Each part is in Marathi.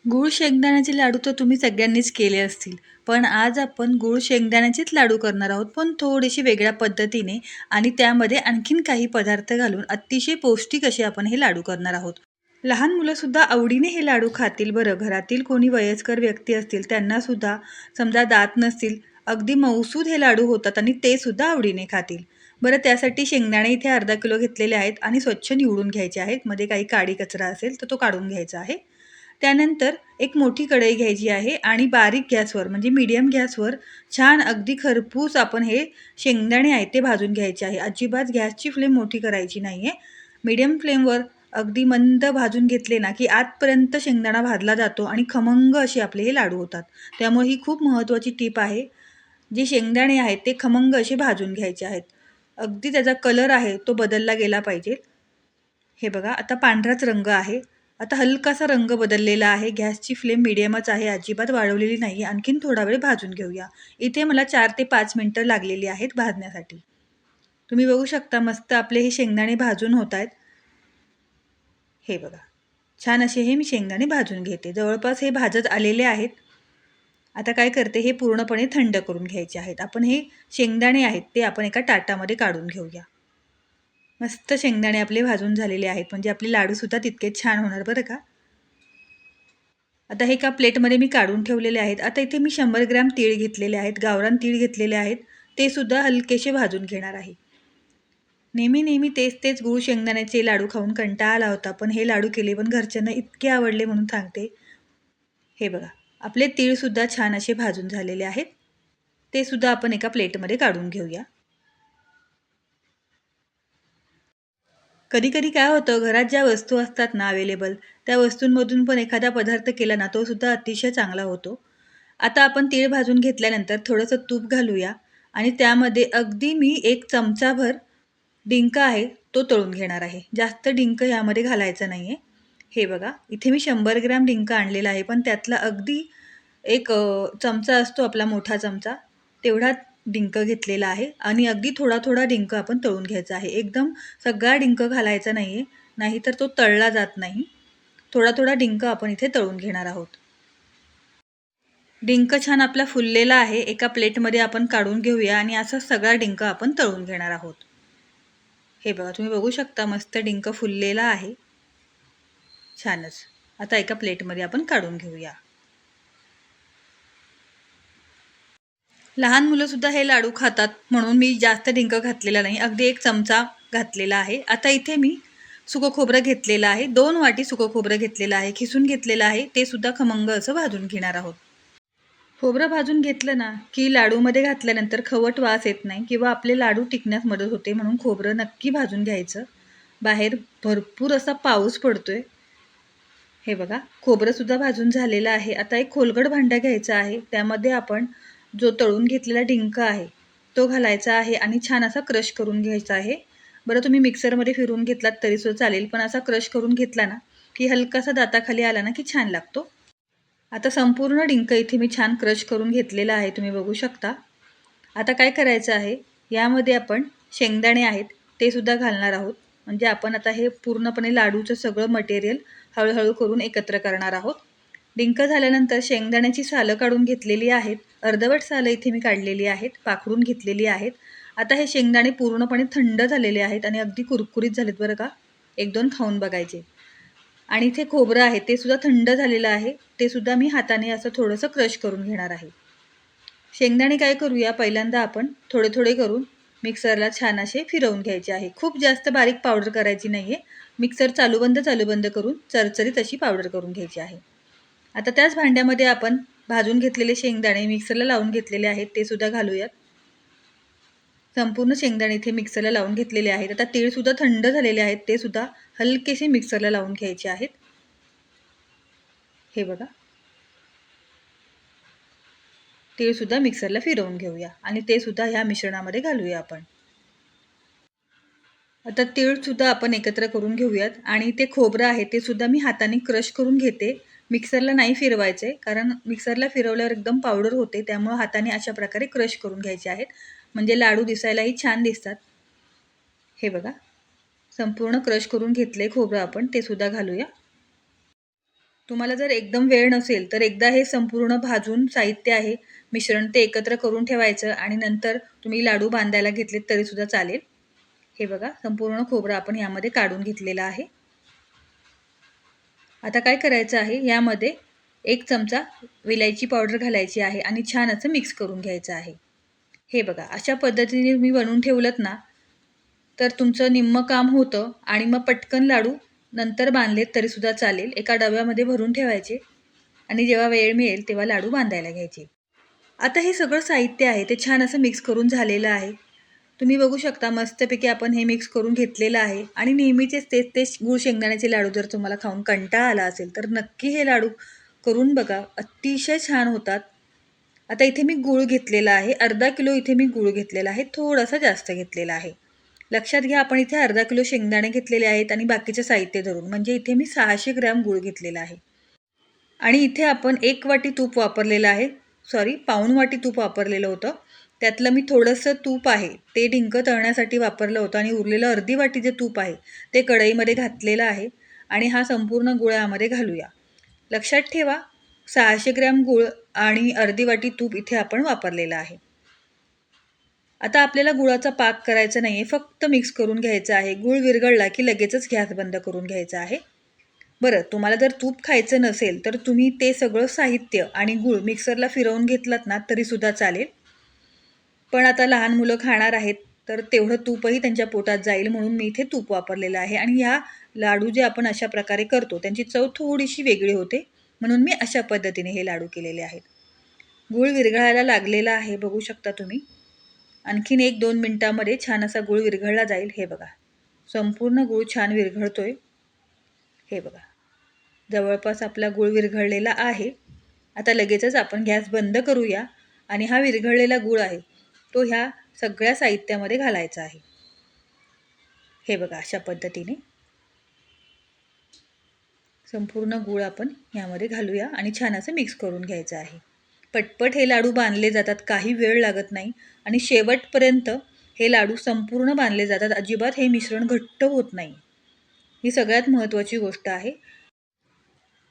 गूळ शेंगदाण्याचे लाडू तर तुम्ही सगळ्यांनीच केले असतील. पण आज आपण गूळ शेंगदाण्याचेच लाडू करणार आहोत, पण थोडीशी वेगळ्या पद्धतीने आणि त्यामध्ये आणखीन काही पदार्थ घालून अतिशय पौष्टिक असे आपण हे लाडू करणार आहोत. लहान मुलंसुद्धा आवडीने हे लाडू खातील बरं. घरातील कोणी वयस्कर व्यक्ती असतील त्यांनासुद्धा समजा दात नसतील, अगदी मऊसूद हे लाडू होतात आणि ते सुद्धा आवडीने खातील. बरं त्यासाठी शेंगदाणे इथे अर्धा किलो घेतलेले आहेत आणि स्वच्छ निवडून घ्यायचे आहेत. मध्ये काही काडी कचरा असेल तर तो काढून घ्यायचा आहे. त्यानंतर एक मोठी कढई घ्यायची आहे आणि बारीक गॅसवर म्हणजे मीडियम गॅसवर छान अगदी खरपूस आपण हे शेंगदाणे आहेत ते भाजून घ्यायचे आहे. अजिबात गॅसची फ्लेम मोठी करायची नाही आहे. मीडियम फ्लेमवर अगदी मंद भाजून घेतले ना, की आतपर्यंत शेंगदाणा भाजला जातो आणि खमंग असे आपले हे लाडू होतात. त्यामुळे ही खूप महत्त्वाची टीप आहे. जे शेंगदाणे आहेत ते खमंग असे भाजून घ्यायचे आहेत. अगदी त्याचा कलर आहे तो बदलला गेला पाहिजे. हे बघा आता पांढराच रंग आहे. आता हलकासा रंग बदललेला आहे. गॅसची फ्लेम मीडियमच आहे. अजिबात वाढवलेली नाही. आणखीन थोडा वेळ भाजून घेऊया. इथे मला 4 ते 5 मिनिटं लागलेली आहेत भाजण्यासाठी. तुम्ही बघू शकता मस्त आपले हे शेंगदाणे भाजून होत आहेत. हे बघा. छान असे हे मी शेंगदाणे भाजून घेते. जवळपास हे भाजत आलेले आहेत. आता काय करते हे पूर्णपणे थंड करून घ्यायचे आहेत. आपण हे शेंगदाणे आहेत ते आपण एका ताटामध्ये काढून घेऊया. मस्त शेंगदाणे आपले भाजून झालेले आहेत म्हणजे आपले लाडूसुद्धा तितकेच छान होणार बरं का. आता हे एका प्लेटमध्ये मी काढून ठेवलेले आहेत. आता इथे मी 100 ग्रॅम तीळ घेतलेले आहेत. गावरान तीळ घेतलेले आहेत. ते सुद्धा हलकेसे भाजून घेणार आहे. नेहमी नेहमी तेच गूळ शेंगदाण्याचे लाडू खाऊन कंटाळा आला होता. पण हे लाडू केले पण घरच्यांना इतके आवडले म्हणून सांगते. हे बघा आपले तीळसुद्धा छान असे भाजून झालेले आहेत. ते सुद्धा आपण एका प्लेटमध्ये काढून घेऊया. कधी-कधी काय होतं, घरात ज्या वस्तू असतात ना अवेलेबल, त्या वस्तूंमधून पण एखादा पदार्थ केला ना, तो सुद्धा अतिशय चांगला होतो. आता आपण तीळ भाजून घेतल्यानंतर थोडंसं तूप घालूया आणि त्यामध्ये अगदी मी 1 चमचाभर डिंक आहे, तो तळून घेणार आहे. जास्त डिंक यामध्ये घालायचा नाहीये. हे बघा, इथे मी 100 ग्रॅम डिंक आणलेला आहे, पण त्यातला अगदी एक चमचा असतो आपला मोठा चमचा, तेवढा डिंक घेतलेला आहे आणि अगदी थोडा-थोडा डिंक आपण तळून घ्यायचा आहे. एकदम सगळा डिंक घालायचा नाहीये, नाहीतर तो तळला जात नाही. थोडा-थोडा डिंक आपण इथे तळून घेणार आहोत. डिंक छान आपला फुललेला आहे. एका प्लेटमध्ये आपण काढून घेऊया आणि असा सगळा डिंक आपण तळून घेणार आहोत. हे बघा, तुम्ही बघू शकता मस्त डिंक फुललेला आहे. छानच. आता एका प्लेटमध्ये आपण काढून घेऊया. लहान मुलंसुद्धा हे लाडू खातात म्हणून मी जास्त डिंक घातलेला नाही. अगदी 1 चमचा घातलेला आहे. आता इथे मी सुकं खोबरं घेतलेलं आहे. 2 वाटी सुकं खोबरं घेतलेलं आहे. खिसून घेतलेलं आहे. ते सुद्धा खमंग असं भाजून घेणार आहोत. खोबरं भाजून घेतलं ना, की लाडूमध्ये घातल्यानंतर खवट वास येत नाही किंवा आपले लाडू टिकण्यास मदत होते म्हणून खोबरं नक्की भाजून घ्यायचं. बाहेर भरपूर असा पाऊस पडतोय. हे बघा, खोबरंसुद्धा भाजून झालेलं आहे. आता एक खोलगट भांडं घ्यायचं आहे. त्यामध्ये आपण जो तळून घेतलेला डिंक आहे, तो घालायचा आहे आणि छान असा क्रश करून घ्यायचा आहे. बरं तुम्ही मिक्सरमध्ये फिरवून घेतलात तरीसुद्धा चालेल, पण असा क्रश करून घेतला ना, की हलकासा दाताखाली आला ना, की छान लागतो. आता संपूर्ण डिंक इथे मी छान क्रश करून घेतलेला आहे. तुम्ही बघू शकता. आता काय करायचं आहे, यामध्ये आपण शेंगदाणे आहेत, ते सुद्धा घालणार आहोत. म्हणजे आपण आता हे पूर्णपणे लाडूचं सगळं मटेरियल हळू-हळू करून एकत्र करणार आहोत. डिंक झाल्यानंतर शेंगदाण्याची सालं काढून घेतलेली आहेत. अर्धवट सालं इथे मी काढलेली आहेत, पाखडून घेतलेली आहेत. आता हे शेंगदाणे पूर्णपणे थंड झालेले आहेत आणि अगदी कुरकुरीत झालेत बरं का. 1-2 खाऊन बघायचे. आणि इथे खोबरं आहे, ते सुद्धा थंड झालेलं आहे. ते सुद्धा मी हाताने असं थोडंसं क्रश करून घेणार आहे. शेंगदाणे काय करूया, पहिल्यांदा आपण थोडे-थोडे करून मिक्सरला छान असे फिरवून घ्यायचे आहे. खूप जास्त बारीक पावडर करायची नाही आहे. मिक्सर चालू-बंद करून चरचरीत अशी पावडर करून घ्यायची आहे. आता त्याच भांड्यामध्ये आपण भाजून घेतलेले शेंगदाणे मिक्सरला लावून घेतलेले आहेत, ते सुद्धा घालूयात. संपूर्ण शेंगदाणे इथे मिक्सरला लावून घेतलेले आहेत. आता तीळसुद्धा थंड झालेले आहेत, ते सुद्धा हलकेसे मिक्सरला लावून घ्यायचे आहेत. हे बघा. तीळसुद्धा मिक्सरला फिरवून घेऊया आणि ते सुद्धा ह्या मिश्रणामध्ये घालूया आपण. आता तीळसुद्धा आपण एकत्र करून घेऊयात आणि ते खोबरं आहे ते सुद्धा मी हाताने क्रश करून घेते. मिक्सरला नाही फिरवायचे कारण मिक्सरला फिरवल्यावर एकदम पावडर होते. त्यामुळे हाताने अशा प्रकारे क्रश करून घ्यायचे आहेत. म्हणजे लाडू दिसायलाही छान दिसतात. हे बघा. संपूर्ण क्रश करून घेतले खोबरं आपण ते सुद्धा घालूया. तुम्हाला जर एकदम वेळ नसेल तर एकदा हे संपूर्ण भाजून साहित्य आहे मिश्रण ते एकत्र करून ठेवायचं आणि नंतर तुम्ही लाडू बांधायला घेतलेत तरीसुद्धा चालेल. हे बघा संपूर्ण खोबरं आपण यामध्ये काढून घेतलेलं आहे. आता काय करायचं आहे, यामध्ये 1 चमचा विलायची पावडर घालायची आहे आणि छान असं मिक्स करून घ्यायचं आहे. हे बघा अशा पद्धतीने तुम्ही बनवून ठेवलत ना, तर तुमचं निम्मं काम होतं आणि मग पटकन लाडू नंतर बांधलेत तरीसुद्धा चालेल. एका डब्यामध्ये भरून ठेवायचे आणि जेव्हा वेळ मिळेल तेव्हा लाडू बांधायला घ्यायचे. आता हे सगळं साहित्य आहे ते छान असं मिक्स करून झालेलं आहे. तुम्ही बघू शकता मस्तपैकी आपण हे मिक्स करून घेतलेलं आहे आणि नेहमीचेच तेच गूळ शेंगदाण्याचे लाडू जर तुम्हाला खाऊन कंटाळा आला असेल तर नक्की हे लाडू करून बघा. अतिशय छान होतात. आता इथे मी गूळ घेतलेला आहे. अर्धा किलो इथे मी गूळ घेतलेला आहे. थोडासा जास्त घेतलेला आहे. लक्षात घ्या आपण इथे अर्धा किलो शेंगदाणे घेतलेले आहेत आणि बाकीचे साहित्य धरून म्हणजे इथे मी 600 ग्रॅम गूळ घेतलेला आहे. आणि इथे आपण 1 वाटी तूप वापरलेलं आहे. पाऊण वाटी तूप वापरलेलं होतं. त्यातलं मी थोडंसं तूप आहे ते डिंक तळण्यासाठी वापरलं होतं आणि उरलेलं अर्धी वाटी जे तूप आहे ते कढईमध्ये घातलेलं आहे आणि हा संपूर्ण गूळ यामध्ये घालूया. लक्षात ठेवा 600 ग्रॅम गूळ आणि अर्धी वाटी तूप इथे आपण वापरलेलं आहे. आता आपल्याला गुळाचा पाक करायचा नाही आहे, फक्त मिक्स करून घ्यायचा आहे. गूळ विरघळला की लगेचच गॅस बंद करून घ्यायचा आहे. बरं, तुम्हाला जर तूप खायचं नसेल तर तुम्ही ते सगळं साहित्य आणि गूळ मिक्सरला फिरवून घेतलात ना तरीसुद्धा चालेल. पण आता लहान मुलं खाणार आहेत तर तेवढं तूपही त्यांच्या पोटात जाईल म्हणून मी इथे तूप वापरलेलं आहे आणि ह्या लाडू जे आपण अशा प्रकारे करतो त्यांची चव थोडीशी वेगळी होते म्हणून मी अशा पद्धतीने हे लाडू केलेले आहेत. गूळ विरघळायला लागलेला आहे बघू शकता तुम्ही. आणखीन 1-2 मिनिटांमध्ये छान असा गूळ विरघळला जाईल. हे बघा संपूर्ण गूळ छान विरघळतोय. हे बघा जवळपास आपला गूळ विरघळलेला आहे. आता लगेचच आपण गॅस बंद करूया आणि हा विरघळलेला गूळ आहे तो ह्या सगळ्या साहित्यामध्ये घालायचा आहे. हे बघा अशा पद्धतीने संपूर्ण गूळ आपण यामध्ये घालूया आणि छान असं मिक्स करून घ्यायचं आहे. पटपट हे लाडू बांधले जातात, काही वेळ लागत नाही आणि शेवटपर्यंत हे लाडू संपूर्ण बांधले जातात. अजिबात हे मिश्रण घट्ट होत नाही. ही सगळ्यात महत्त्वाची गोष्ट आहे.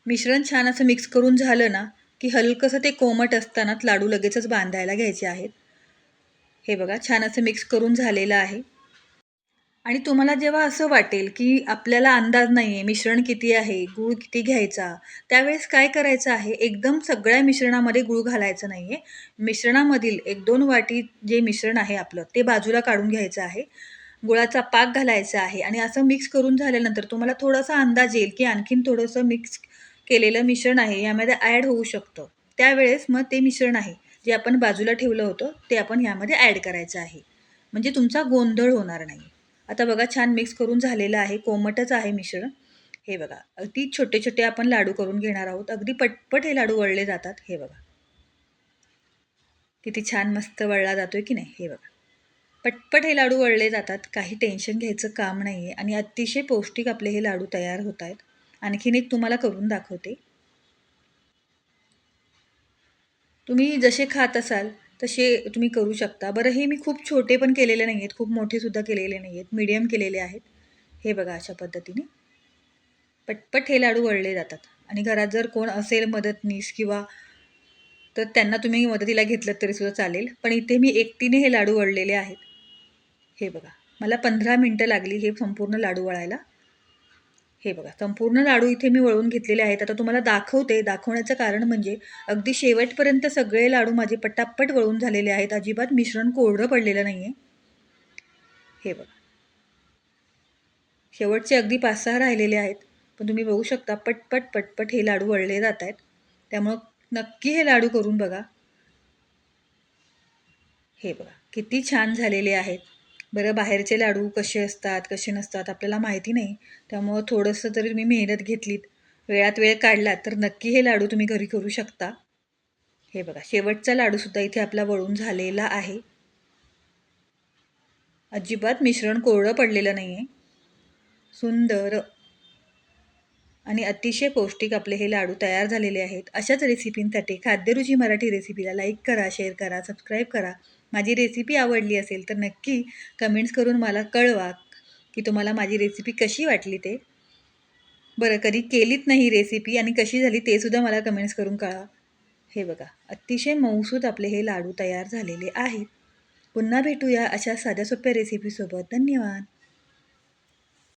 मिश्रण छान असं मिक्स करून झालं ना की हलकंसं ते कोमट असतानाच लाडू लगेचच बांधायला घ्यायचे आहेत. हे बघा छान असं मिक्स करून झालेलं आहे. आणि तुम्हाला जेव्हा असं वाटेल की आपल्याला अंदाज नाही आहे मिश्रण किती आहे, गूळ किती घ्यायचा, त्यावेळेस काय करायचं आहे, एकदम सगळ्या मिश्रणामध्ये गूळ घालायचं नाही आहे. मिश्रणामधील 1-2 वाटी जे मिश्रण आहे आपलं ते बाजूला काढून घ्यायचं आहे. गुळाचा पाक घालायचा आहे आणि असं मिक्स करून झाल्यानंतर तुम्हाला थोडासा अंदाज येईल की आणखीन थोडंसं मिक्स केलेलं मिश्रण आहे यामध्ये ॲड होऊ शकतं. त्यावेळेस मग ते मिश्रण आहे जे आपण बाजूला ठेवलं होतं ते आपण यामध्ये ॲड करायचं आहे. म्हणजे तुमचा गोंधळ होणार नाही. आता बघा छान मिक्स करून झालेलं आहे. कोमटच आहे मिश्रण. हे बघा अगदी छोटे-छोटे आपण लाडू करून घेणार आहोत. अगदी पटपट हे लाडू वळले जातात. हे बघा. किती छान मस्त वळला जातोय की नाही? हे बघा. पटपट हे लाडू वळले जातात. काही टेन्शन घ्यायचं काम नाही आहे आणि अतिशय पौष्टिक आपले हे लाडू तयार होत आहेत. आणखीन एक तुम्हाला करून दाखवते. तुम्ही जसे खात असाल तसे तुम्ही करू शकता. बरं हे मी खूप छोटे पण केलेले नाही आहेत, खूप मोठेसुद्धा केलेले नाही आहेत, मीडियम केलेले आहेत. हे बघा अशा पद्धतीने. पटपट हे लाडू वळले जातात आणि घरात जर कोण असेल मदतनीस किंवा तर त्यांना तुम्ही मदतीला घेतलंत तरीसुद्धा चालेल. पण इथे मी एकटीने हे लाडू वळलेले आहेत. हे बघा. मला 15 मिनिटं लागली हे संपूर्ण लाडू वळायला. हे बघा संपूर्ण लाडू इथे मी वळून घेतलेले आहेत. आता तुम्हाला दाखवते. दाखवण्याचं कारण म्हणजे अगदी शेवटपर्यंत सगळे लाडू माझे पटापट वळून झालेले आहेत. अजिबात मिश्रण कोरडं पडलेलं नाही आहे. हे बघा. शेवटचे अगदी 5-6 राहिलेले आहेत. पण तुम्ही बघू शकता पटपट हे लाडू वळले जात आहेत. त्यामुळं नक्की हे लाडू करून बघा. हे बघा किती छान झालेले आहेत. बरं बाहेरचे लाडू कसे असतात कसे नसतात आपल्याला माहिती नाही. त्यामुळं थोडंसं जरी तुम्ही मेहनत घेतलीत, वेळात वेळ काढलात तर नक्की हे लाडू तुम्ही घरी करू शकता. हे बघा शेवटचा लाडूसुद्धा इथे आपला वळून झालेला आहे. अजिबात मिश्रण कोरडं पडलेलं नाही आहे. सुंदर आणि अतिशय पौष्टिक आपले हे लाडू तयार झालेले आहेत. अशाच रेसिपींसाठी खाद्यरुची मराठी रेसिपीला लाईक करा, शेअर करा, सबस्क्राईब करा. माझी रेसिपी आवडली असेल तर नक्की कमेंट्स करून मला कळवा की तुम्हाला माझी रेसिपी कशी वाटली ते. बरं, कधी केलीत नाही रेसिपी आणि कशी झाली ते सुद्धा मला कमेंट्स करून कळवा. हे बघा, अतिशय मऊसूत आपले हे लाडू तयार झालेले आहेत. पुन्हा भेटूया अशा साध्या सोप्या रेसिपीसोबत. धन्यवाद.